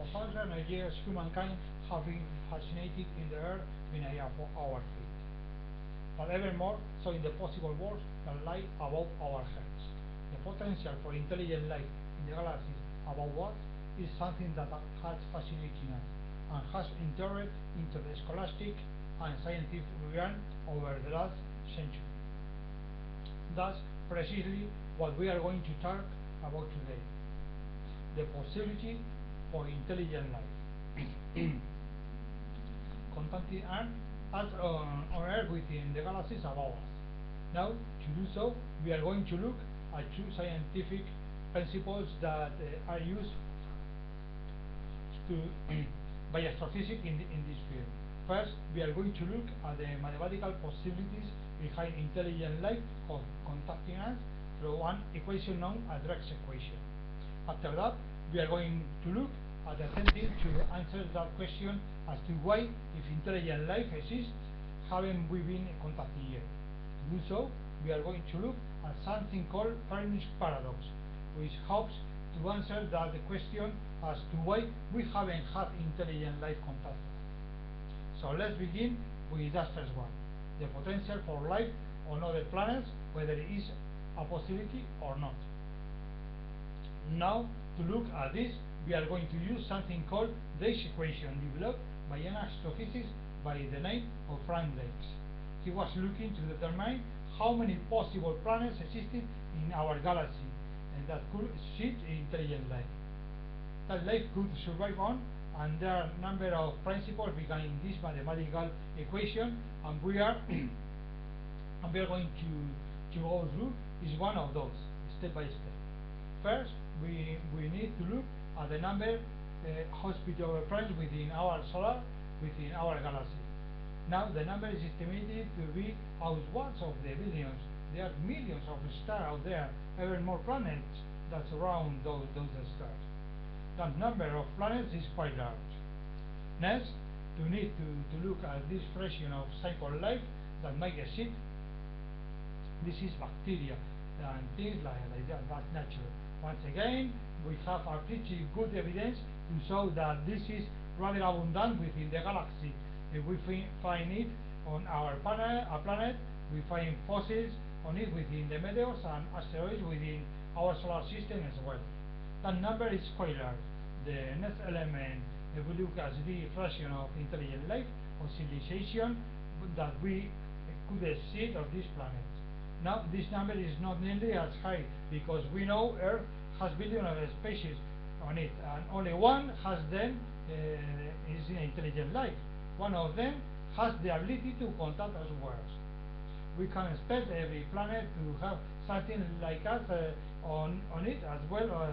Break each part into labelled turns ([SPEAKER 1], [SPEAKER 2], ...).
[SPEAKER 1] For thousands of years, humankind have been fascinated in the earth beneath our feet, but evermore so in the possible worlds that lie above our heads. The potential for intelligent life in the galaxies above us is something that has fascinated us and has entered into the scholastic and scientific realm over the last century. That's precisely what we are going to talk about today: the possibility for intelligent life contacting us on Earth within the galaxies above us. Now, to do so, we are going to look at two scientific principles that are used to by astrophysics in this field. First, we are going to look at the mathematical possibilities behind intelligent life contacting us through one equation known as Drake's equation. After that, we are going to look at attempting to answer that question as to why, if intelligent life exists, haven't we been contacted yet. To do so, we are going to look at something called Fermi's paradox, which helps to answer that the question as to why we haven't had intelligent life contact. So let's begin with that first one: the potential for life on other planets, whether it is a possibility or not. Now, to look at this, we are going to use something called Drake's equation, developed by an astrophysicist by the name of Frank Drake. He was looking to determine how many possible planets existed in our galaxy and that could exist intelligent life. That life could survive on, and there are a number of principles behind this mathematical equation, and we are going to go through is one of those step by step. First, we need to look at the number hospitable planets within our galaxy. Now, the number is estimated to be outwards of the billions. There are millions of stars out there, even more planets that surround those stars. That number of planets is quite large. Next, we need to look at this fraction of simple life that might exist. This is bacteria and things like that. That's natural. Once again, we have a pretty good evidence to show that this is rather abundant within the galaxy. If we find it on our planet, we find fossils on it within the meteors and asteroids within our solar system as well. That number is quite large. The next element, if we look at the fraction of intelligent life or civilization that we could see of this planet. Now, this number is not nearly as high because we know Earth has billions of species on it, and only one has them is in intelligent life. One of them has the ability to contact us worlds. We can expect every planet to have something like us on it as well.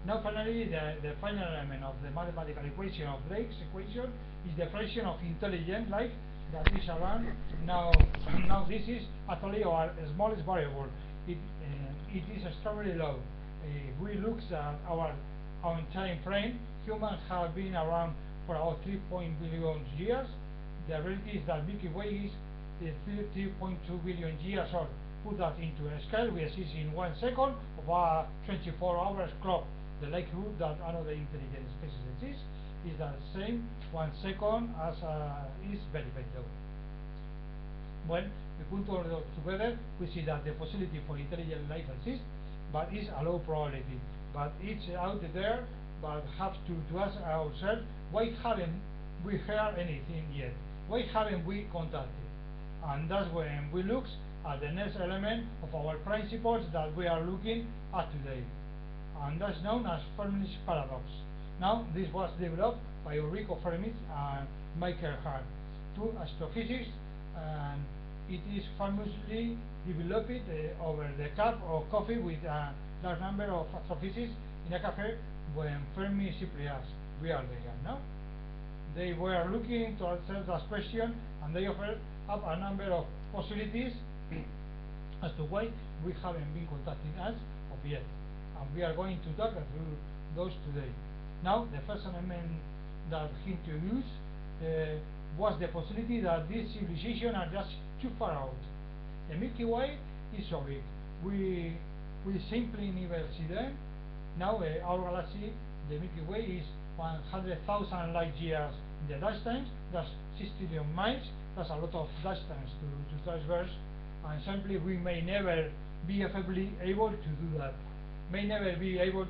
[SPEAKER 1] Now, finally, the final element of the mathematical equation of Drake's equation is the fraction of intelligent life that is around. Now this is actually our smallest variable. It is extremely low. If we look at our time frame, humans have been around for about 3 billion years. The reality is that Milky Way is 3.2 billion years old. Put that into a scale, we exist in 1 second of a 24 hours clock. The likelihood that another intelligent species exists is the same 1 second as is very, very low. When we put all those together, we see that the possibility for intelligent life exists, but is a low probability. But it's out there, but have to ask ourselves, why haven't we heard anything yet? Why haven't we contacted? And that's when we look at the next element of our principles that we are looking at today. And that's known as Fermi's paradox. Now, this was developed by Enrico Fermi and Michael Hart, two astrophysicists, and it is famously developed over the cup of coffee with a large number of astrophysicists in a cafe when Fermi simply asked, "Where are they now?" They were looking to answer that question, and they offered up a number of possibilities as to why we haven't been contacting us of yet. And we are going to talk through those today. Now, the first element that he introduced was the possibility that these civilizations are just too far out. The Milky Way is so big. We simply never see them. Now, our galaxy, the Milky Way, is 100,000 light years in the distance. That's 6 trillion miles. That's a lot of distance to traverse, and simply we may never be effectively able to do that. May never be able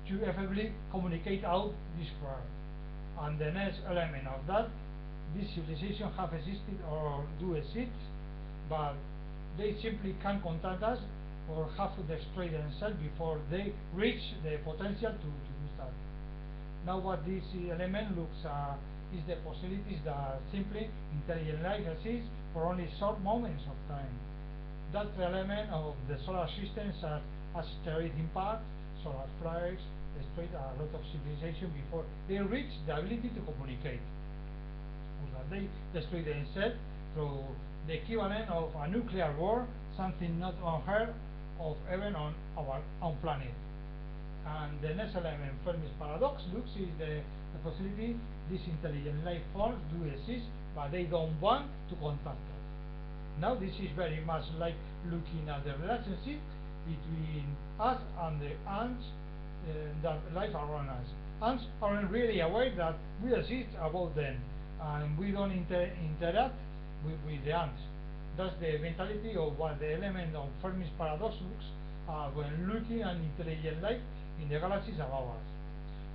[SPEAKER 1] to effectively communicate out this far. And the next element of that, this civilization have existed or do exist, but they simply can't contact us or have to destroy themselves before they reach the potential to do that. Now what this element looks is the possibilities that simply intelligent life exists for only short moments of time. That element of the solar system as asteroid impact, solar flares, destroyed a lot of civilization before they reach the ability to communicate. They destroy themselves through the equivalent of a nuclear war, something not unheard of even on our own planet. And the next element, Fermi's paradox, looks is the possibility these intelligent life forms do exist, but they don't want to contact us. Now this is very much like looking at the relationship between us and the ants that live around us. Ants aren't really aware that we exist above them, and we don't interact with the ants. That's the mentality of what the element of Fermi's paradox looks when looking at intelligent life in the galaxies above us.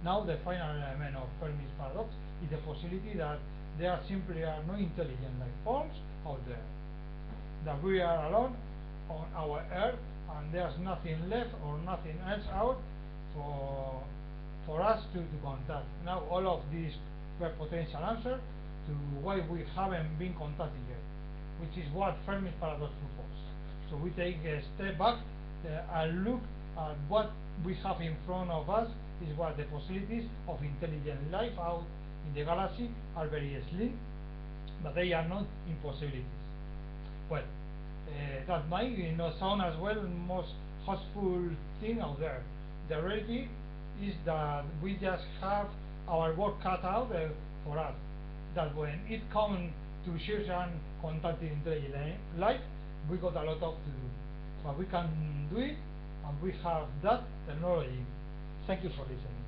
[SPEAKER 1] Now the final element of Fermi's paradox is the possibility that there simply are no intelligent life forms out there. That we are alone on our Earth, and there's nothing left or nothing else out for us to contact. Now all of these were potential answers to why we haven't been contacted yet, which is what Fermi's paradox proposes. So we take a step back and look at what we have in front of us is what the possibilities of intelligent life out in the galaxy are very slim, but they are not impossibilities. Well, that might not sound as well the most hopeful thing out there. The reality is that we just have our work cut out for us. That when it comes to search and contacting intelligent life, we got a lot of to do. But we can do it, and we have that technology. Thank you for listening.